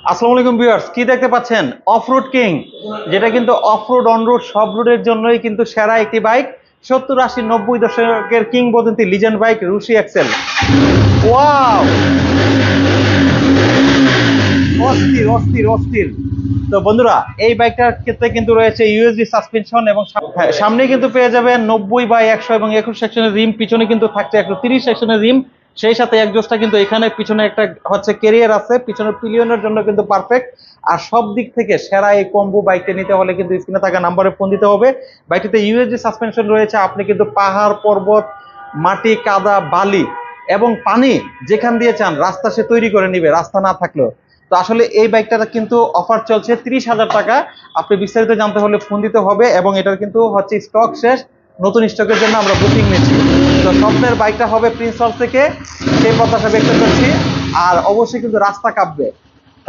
আসসালামু আলাইকুম ভিউয়ার্স, কি দেখতে পাচ্ছেন? অফরোড কিং, যেটা কিন্তু অফরোড অনরোড সব রোডের জন্যই কিন্তু সেরা একটি বাইক। 70, 80, 90 দশকের কিংবদন্তি লিজেন্ড বাইক রুশি এক্সেল। ওয়াও, অস্থির অস্থির অস্থির। তো বন্ধুরা, এই বাইকটার ক্ষেত্রে কিন্তু রয়েছে ইউএসডি সাসপেনশন এবং সামনে কিন্তু পেয়ে যাবেন 90/100 এবং 21 সেকশনের রিম, পিছনে কিন্তু থাকছে 130 সেকশনের রিম। সেই সাথে একজোস্টটা কিন্তু এখানে পিছনে একটা হচ্ছে ক্যারিয়ার আছে, পিছনের পিলিয়নের জন্য কিন্তু পারফেক্ট। আর সব দিক থেকে সেরা এই কম্বো বাইকটা নিতে হলে কিন্তু স্ক্রিনে থাকা নাম্বারে ফোন দিতে হবে। বাইকটিতে ইউএসডি সাসপেনশন রয়েছে, আপনি কিন্তু পাহাড় পর্বত, মাটি, কাদা, বালি এবং পানি যেখান দিয়ে চান রাস্তা সে তৈরি করে নিবে, রাস্তা না থাকলেও। তো আসলে এই বাইকটা কিন্তু অফার চলছে 30,000 টাকা। আপনি বিস্তারিত জানতে হলে ফোন দিতে হবে, এবং এটার কিন্তু হচ্ছে স্টক শেষ, নতুন স্টকের জন্য আমরা বুকিং নিচ্ছি। তো স্বপ্নের বাইকটা হবে প্রিন্স হল থেকে, সেই প্রত্যাশা ব্যক্ত করছি। আর অবশ্যই কিন্তু রাস্তা কাঁপবে।